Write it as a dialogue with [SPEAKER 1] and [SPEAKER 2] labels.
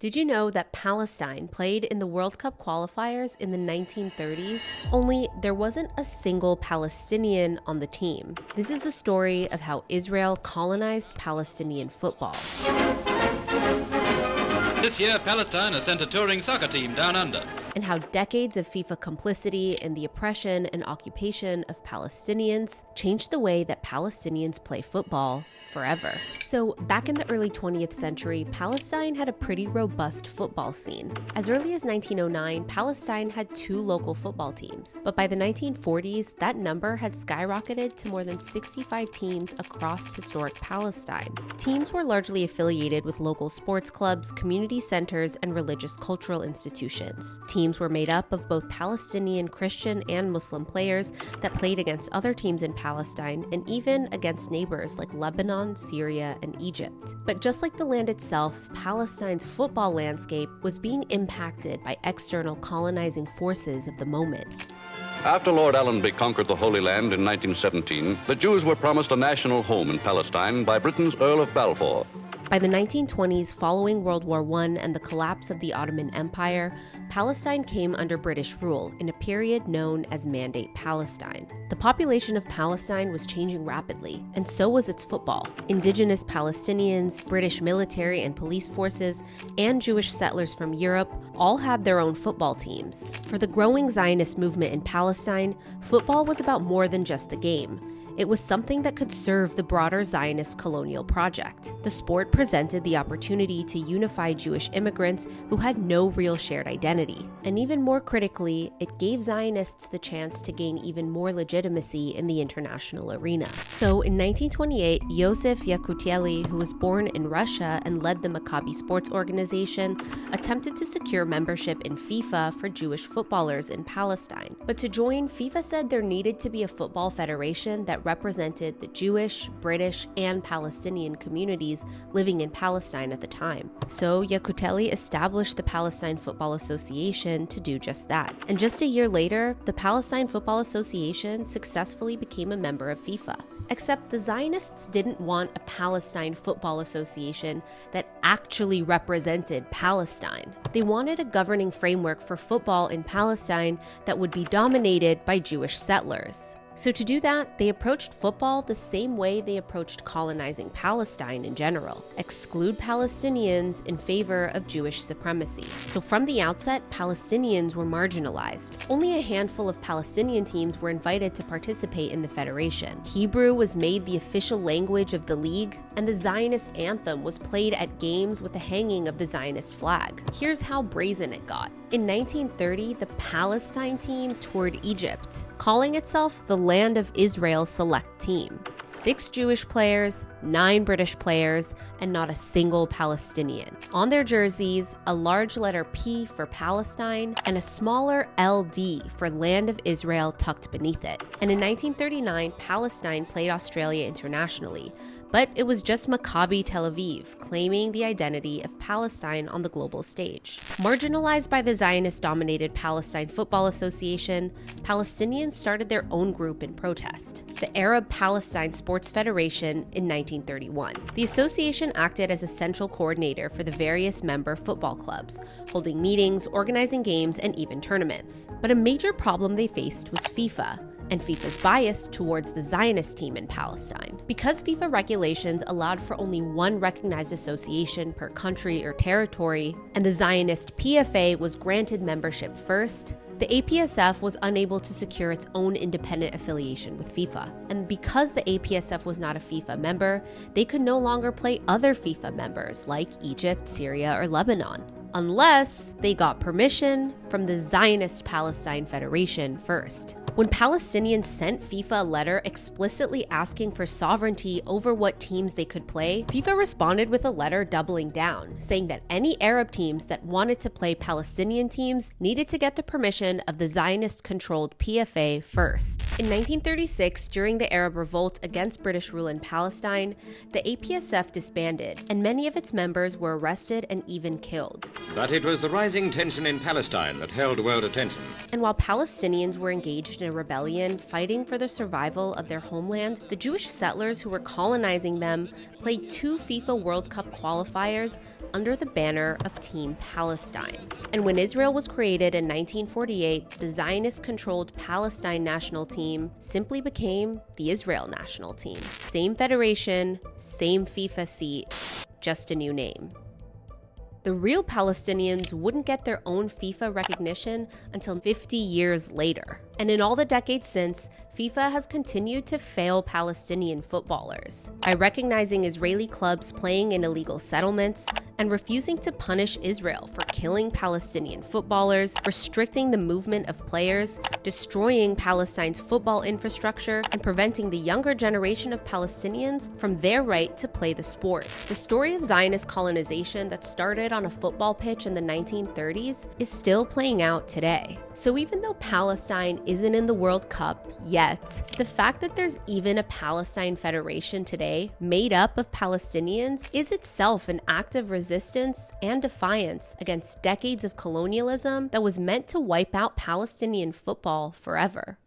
[SPEAKER 1] Did you know that Palestine played in the World Cup qualifiers in the 1930s? Only there wasn't a single Palestinian on the team. This is the story of how Israel colonized Palestinian football.
[SPEAKER 2] This year, Palestine has sent a touring soccer team down under.
[SPEAKER 1] And how decades of FIFA complicity in the oppression and occupation of Palestinians changed the way that Palestinians play football forever. So back in the early 20th century, Palestine had a pretty robust football scene. As early as 1909, Palestine had 2 local football teams, but by the 1940s, that number had skyrocketed to more than 65 teams across historic Palestine. Teams were largely affiliated with local sports clubs, community centers, and religious cultural institutions. Teams were made up of both Palestinian, Christian, and Muslim players that played against other teams in Palestine and even against neighbors like Lebanon, Syria, and Egypt. But just like the land itself, Palestine's football landscape was being impacted by external colonizing forces of the moment.
[SPEAKER 3] After Lord Allenby conquered the Holy Land in 1917, the Jews were promised a national home in Palestine by Britain's Earl of Balfour.
[SPEAKER 1] By the 1920s, following World War I and the collapse of the Ottoman Empire, Palestine came under British rule in a period known as Mandate Palestine. The population of Palestine was changing rapidly, and so was its football. Indigenous Palestinians, British military and police forces, and Jewish settlers from Europe all had their own football teams. For the growing Zionist movement in Palestine, football was about more than just the game. It was something that could serve the broader Zionist colonial project. The sport presented the opportunity to unify Jewish immigrants who had no real shared identity. And even more critically, it gave Zionists the chance to gain even more legitimacy in the international arena. So in 1928, Yosef Yakutieli, who was born in Russia and led the Maccabi sports organization, attempted to secure membership in FIFA for Jewish footballers in Palestine. But to join, FIFA said there needed to be a football federation that represented the Jewish, British, and Palestinian communities living in Palestine at the time. So Yakutieli established the Palestine Football Association to do just that. And just a year later, the Palestine Football Association successfully became a member of FIFA. Except the Zionists didn't want a Palestine Football Association that actually represented Palestine. They wanted a governing framework for football in Palestine that would be dominated by Jewish settlers. So to do that, they approached football the same way they approached colonizing Palestine in general: exclude Palestinians in favor of Jewish supremacy. So from the outset, Palestinians were marginalized. Only a handful of Palestinian teams were invited to participate in the federation. Hebrew was made the official language of the league, and the Zionist anthem was played at games with the hanging of the Zionist flag. Here's how brazen it got. In 1930, the Palestine team toured Egypt, calling itself the Land of Israel Select Team. 6 Jewish players, 9 British players, and not a single Palestinian. On their jerseys, a large letter P for Palestine and a smaller LD for Land of Israel tucked beneath it. And in 1939, Palestine played Australia internationally, but it was just Maccabi Tel Aviv claiming the identity of Palestine on the global stage. Marginalized by the Zionist-dominated Palestine Football Association, Palestinians started their own group in protest, the Arab Palestine Sports Federation, in 1931. The association acted as a central coordinator for the various member football clubs, holding meetings, organizing games, and even tournaments. But a major problem they faced was FIFA, and FIFA's bias towards the Zionist team in Palestine. Because FIFA regulations allowed for only one recognized association per country or territory, and the Zionist PFA was granted membership first, the APSF was unable to secure its own independent affiliation with FIFA. And because the APSF was not a FIFA member, they could no longer play other FIFA members like Egypt, Syria, or Lebanon, unless they got permission from the Zionist Palestine Federation first. When Palestinians sent FIFA a letter explicitly asking for sovereignty over what teams they could play, FIFA responded with a letter doubling down, saying that any Arab teams that wanted to play Palestinian teams needed to get the permission of the Zionist-controlled PFA first. In 1936, during the Arab revolt against British rule in Palestine, the APSF disbanded, and many of its members were arrested and even killed.
[SPEAKER 4] But it was the rising tension in Palestine that held world attention.
[SPEAKER 1] And while Palestinians were engaged engaged in a rebellion fighting for the survival of their homeland, the Jewish settlers who were colonizing them played 2 FIFA World Cup qualifiers under the banner of Team Palestine. And when Israel was created in 1948, the Zionist-controlled Palestine national team simply became the Israel national team. Same federation, same FIFA seat, just a new name. The real Palestinians wouldn't get their own FIFA recognition until 50 years later. And in all the decades since, FIFA has continued to fail Palestinian footballers by recognizing Israeli clubs playing in illegal settlements and refusing to punish Israel for killing Palestinian footballers, restricting the movement of players, destroying Palestine's football infrastructure, and preventing the younger generation of Palestinians from their right to play the sport. The story of Zionist colonization that started on a football pitch in the 1930s is still playing out today. So even though Palestine isn't in the World Cup yet, the fact that there's even a Palestine Federation today made up of Palestinians is itself an act of resistance and defiance against decades of colonialism that was meant to wipe out Palestinian football forever.